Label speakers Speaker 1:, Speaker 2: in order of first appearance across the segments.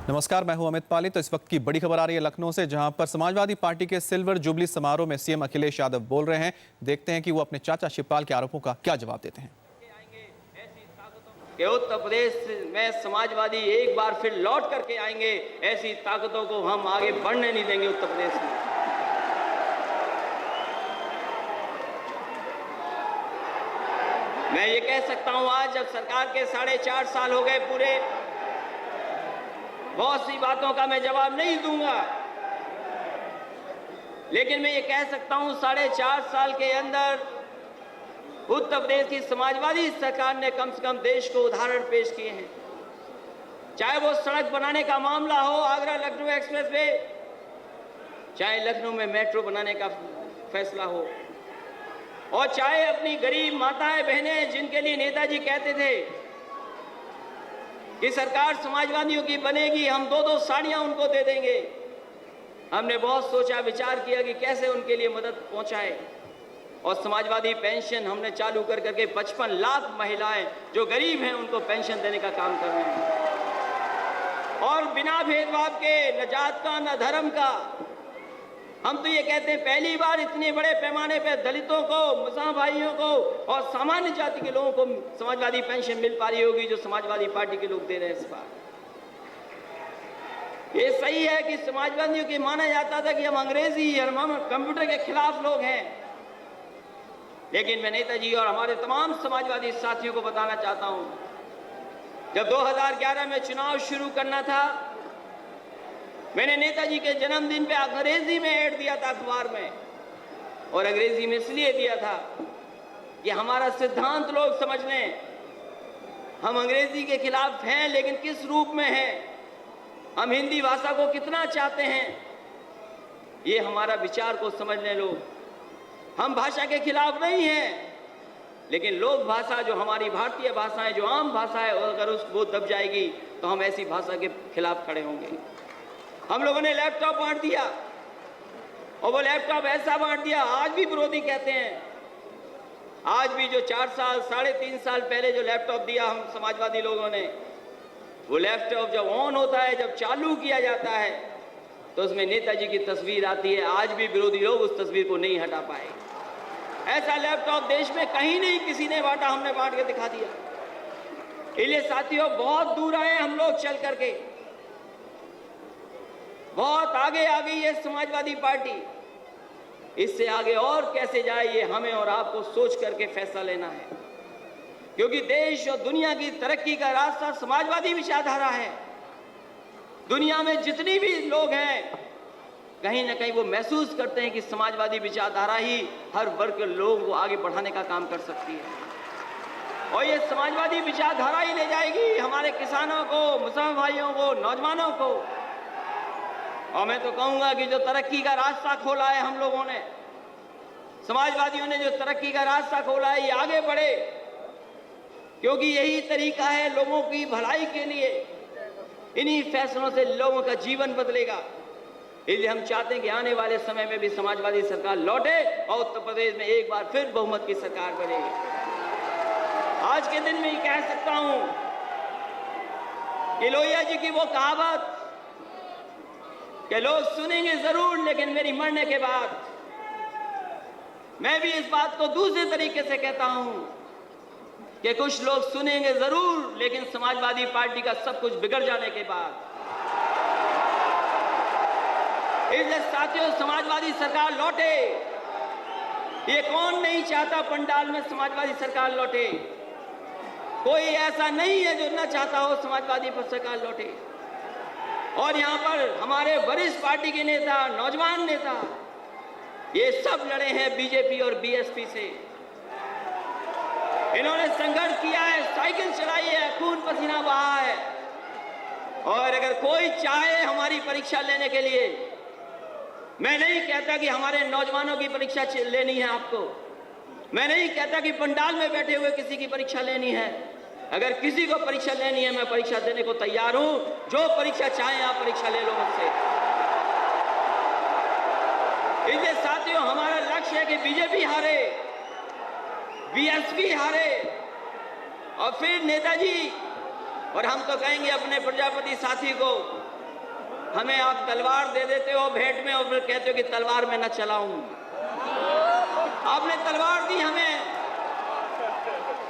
Speaker 1: नमस्कार, मैं हूं अमित पाली। तो इस वक्त की बड़ी खबर आ रही है लखनऊ से, जहां पर समाजवादी पार्टी के सिल्वर जुबली समारोह में सीएम अखिलेश यादव बोल रहे हैं। देखते हैं कि वो अपने चाचा शिवपाल के आरोपों का क्या जवाब देते हैं।
Speaker 2: कि उत्तर प्रदेश में समाजवादी एक बार फिर लौट करके आएंगे, ऐसी ताकतों को हम आगे बढ़ने नहीं देंगे उत्तर प्रदेश में। मैं ये कह सकता हूं, आज जब सरकार के 4.5 साल हो गए पूरे, बहुत सी बातों का मैं जवाब नहीं दूंगा, लेकिन मैं ये कह सकता हूं 4.5 साल के अंदर उत्तर प्रदेश की समाजवादी सरकार ने कम से कम देश को उदाहरण पेश किए हैं। चाहे वो सड़क बनाने का मामला हो, आगरा लखनऊ एक्सप्रेस वे, चाहे लखनऊ में मेट्रो बनाने का फैसला हो, और चाहे अपनी गरीब माताएं बहनें जिनके लिए नेताजी कहते थे कि सरकार समाजवादियों की बनेगी, हम 2-2 साड़ियां उनको दे देंगे। हमने बहुत सोचा विचार किया कि कैसे उनके लिए मदद पहुंचाए, और समाजवादी पेंशन हमने चालू कर करके 55 लाख महिलाएं जो गरीब हैं उनको पेंशन देने का काम कर रहे हैं, और बिना भेदभाव के, न जात का न धर्म का। हम तो ये कहते हैं पहली बार इतने बड़े पैमाने पर दलितों को, मुसलमान भाइयों को और सामान्य जाति के लोगों को समाजवादी पेंशन मिल पा रही होगी जो समाजवादी पार्टी के लोग दे रहे हैं इस बार। ये सही है कि समाजवादियों की माना जाता था कि हम अंग्रेजी और हम कंप्यूटर के खिलाफ लोग हैं, लेकिन मैं नेताजी और हमारे तमाम समाजवादी साथियों को बताना चाहता हूं, जब 2011 में चुनाव शुरू करना था, मैंने नेताजी के जन्मदिन पे अंग्रेजी में ऐड दिया था अखबार में, और अंग्रेजी में इसलिए दिया था कि हमारा सिद्धांत लोग समझ लें। हम अंग्रेजी के खिलाफ हैं, लेकिन किस रूप में हैं, हम हिंदी भाषा को कितना चाहते हैं, ये हमारा विचार को समझ लें लोग। हम भाषा के खिलाफ नहीं हैं, लेकिन लोक भाषा जो हमारी भारतीय भाषा है, जो आम भाषा है, अगर वो दब जाएगी तो हम ऐसी भाषा के खिलाफ खड़े होंगे। हम लोगों ने लैपटॉप बांट दिया, और वो लैपटॉप ऐसा बांट दिया, आज भी विरोधी कहते हैं, आज भी जो 4 साल 3.5 साल पहले जो लैपटॉप दिया हम समाजवादी लोगों ने, वो लैपटॉप जब ऑन होता है, जब चालू किया जाता है, तो उसमें नेताजी की तस्वीर आती है। आज भी विरोधी लोग उस तस्वीर को नहीं हटा पाए। ऐसा लैपटॉप देश में कहीं नहीं किसी ने बांटा, हमने बांट के दिखा दिया। इसलिए साथियों, बहुत दूर आए हम लोग चल करके, बहुत आगे आ गई है समाजवादी पार्टी। इससे आगे और कैसे जाए, ये हमें और आपको सोच करके फैसला लेना है, क्योंकि देश और दुनिया की तरक्की का रास्ता समाजवादी विचारधारा है। दुनिया में जितनी भी लोग हैं, कहीं ना कहीं वो महसूस करते हैं कि समाजवादी विचारधारा ही हर वर्ग के लोगों को आगे बढ़ाने का काम कर सकती है, और ये समाजवादी विचारधारा ही ले जाएगी हमारे किसानों को, मुसलमान भाइयों को, नौजवानों को। और मैं तो कहूंगा कि जो तरक्की का रास्ता खोला है हम लोगों ने, समाजवादियों ने जो तरक्की का रास्ता खोला है, ये आगे बढ़े, क्योंकि यही तरीका है लोगों की भलाई के लिए। इन्हीं फैसलों से लोगों का जीवन बदलेगा। इसलिए हम चाहते हैं कि आने वाले समय में भी समाजवादी सरकार लौटे और उत्तर प्रदेश में एक बार फिर बहुमत की सरकार बनेगी। आज के दिन में ये कह सकता हूं कि लोहिया जी की वो कहावत कि लोग सुनेंगे जरूर, लेकिन मेरी मरने के बाद, मैं भी इस बात को दूसरे तरीके से कहता हूं कि कुछ लोग सुनेंगे जरूर, लेकिन समाजवादी पार्टी का सब कुछ बिगड़ जाने के बाद। इसलिए साथियों, समाजवादी सरकार लौटे। ये कौन नहीं चाहता पंडाल में समाजवादी सरकार लौटे? कोई ऐसा नहीं है जो न चाहता हो समाजवादी सरकार लौटे। और यहां पर हमारे वरिष्ठ पार्टी के नेता, नौजवान नेता, ये सब लड़े हैं बीजेपी और बीएसपी से। इन्होंने संघर्ष किया है, साइकिल चलाई है, खून पसीना बहा है। और अगर कोई चाहे हमारी परीक्षा लेने के लिए, मैं नहीं कहता कि हमारे नौजवानों की परीक्षा लेनी है आपको, मैं नहीं कहता कि पंडाल में बैठे हुए किसी की परीक्षा लेनी है। अगर किसी को परीक्षा लेनी है, मैं परीक्षा देने को तैयार हूं। जो परीक्षा चाहे आप परीक्षा ले लो मुझसे। इसलिए साथियों, हमारा लक्ष्य है कि बीजेपी हारे, बीएसपी हारे, और फिर नेताजी, और हम तो कहेंगे अपने प्रजापति साथी को हमें आप तलवार दे देते हो भेंट में और फिर कहते हो कि तलवार मैं न चलाऊं। आपने तलवार दी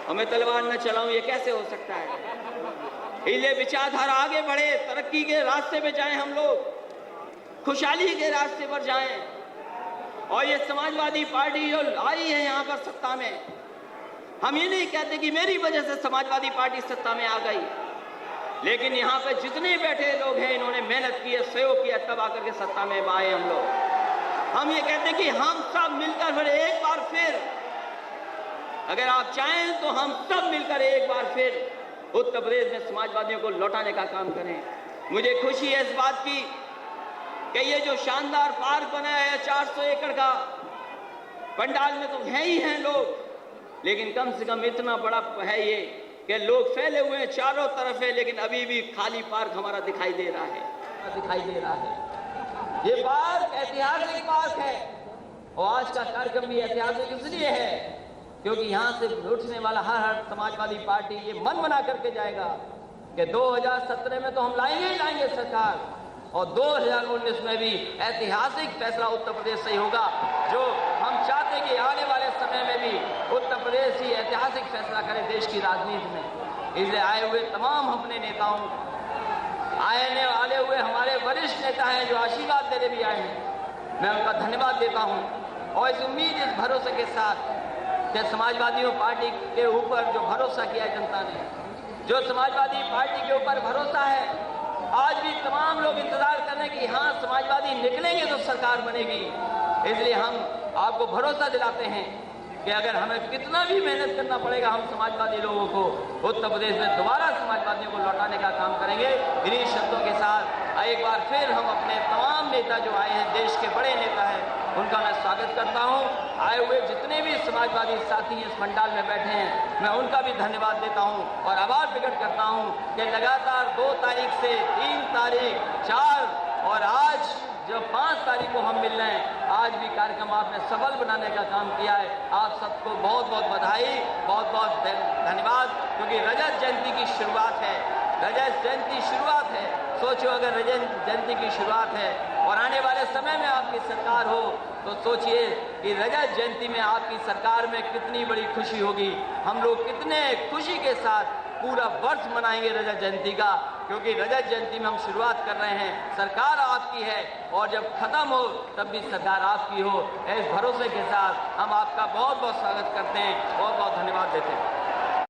Speaker 2: हमें तलवार न चलाऊं, ये कैसे हो सकता है? इसलिए विचारधारा आगे बढ़े, तरक्की के रास्ते पे जाएं, हम लोग खुशहाली के रास्ते पर जाएं। और ये समाजवादी पार्टी जो आई है यहाँ पर सत्ता में, हम ये नहीं कहते कि मेरी वजह से समाजवादी पार्टी सत्ता में आ गई, लेकिन यहाँ पे जितने बैठे लोग हैं इन्होंने मेहनत की है, सहयोग किया, तब आकर के सत्ता में आए हम लोग। हम ये कहते हैं कि हम सब मिलकर फिर एक बार फिर, अगर आप चाहें तो हम सब मिलकर एक बार फिर उत्तर प्रदेश में समाजवादियों को लौटाने का काम करें। मुझे खुशी है इस बात की कि ये जो शानदार पार्क बनाया है 400 एकड़ का, पंडाल में तो है ही हैं लोग, लेकिन कम से कम इतना बड़ा है ये कि लोग फैले हुए हैं चारों तरफ है, लेकिन अभी भी खाली पार्क हमारा दिखाई दे रहा है। ये पार्क ऐतिहासिक पार्क है और आज का कार्यक्रम भी ऐतिहासिक इसलिए है क्योंकि यहाँ से उठने वाला हर समाजवादी पार्टी ये मन बना करके जाएगा कि 2017 में तो हम लाएंगे सरकार, और 2019 में भी ऐतिहासिक फैसला उत्तर प्रदेश से ही होगा। जो हम चाहते हैं कि आने वाले समय में भी उत्तर प्रदेश ही ऐतिहासिक फैसला करे देश की राजनीति में। इसलिए आए हुए तमाम अपने नेताओं, आने वाले हुए हमारे वरिष्ठ नेता हैं जो आशीर्वाद देने भी आए हैं, मैं उनका धन्यवाद देता हूँ। और इस उम्मीद, इस भरोसे के साथ कि समाजवादी पार्टी के ऊपर जो भरोसा किया जनता ने, जो समाजवादी पार्टी के ऊपर भरोसा है, आज भी तमाम लोग इंतजार कर रहे हैं कि हाँ समाजवादी निकलेंगे तो सरकार बनेगी। इसलिए हम आपको भरोसा दिलाते हैं कि अगर हमें कितना भी मेहनत करना पड़ेगा, हम समाजवादी लोगों को उत्तर प्रदेश में दोबारा समाजवादियों को लौटाने का काम करेंगे। इन्हीं शब्दों के साथ एक बार फिर हम अपने तमाम नेता जो आए हैं, देश के बड़े नेता हैं, उनका मैं स्वागत करता हूं। आए हुए जितने भी समाजवादी साथी इस पंडाल में बैठे हैं, मैं उनका भी धन्यवाद देता हूं और आभार प्रकट करता हूं कि लगातार 2 तारीख से 3 तारीख, 4 और आज जो 5 तारीख को हम मिल रहे हैं, आज भी कार्यक्रम आपने सफल बनाने का काम किया है। आप सबको बहुत बहुत बधाई, बहुत बहुत धन्यवाद, क्योंकि रजत जयंती की शुरुआत है। रजत जयंती शुरुआत है, सोचो अगर रजत जयंती की शुरुआत है और आने वाले समय में आपकी सरकार हो तो सोचिए कि रजत जयंती में आपकी सरकार में कितनी बड़ी खुशी होगी। हम लोग कितने खुशी के साथ पूरा वर्ष मनाएंगे रजत जयंती का, क्योंकि रजत जयंती में हम शुरुआत कर रहे हैं, सरकार आपकी है और जब खत्म हो तब भी सरकार आपकी हो। इस भरोसे के साथ हम आपका बहुत बहुत स्वागत करते हैं, बहुत बहुत धन्यवाद देते हैं।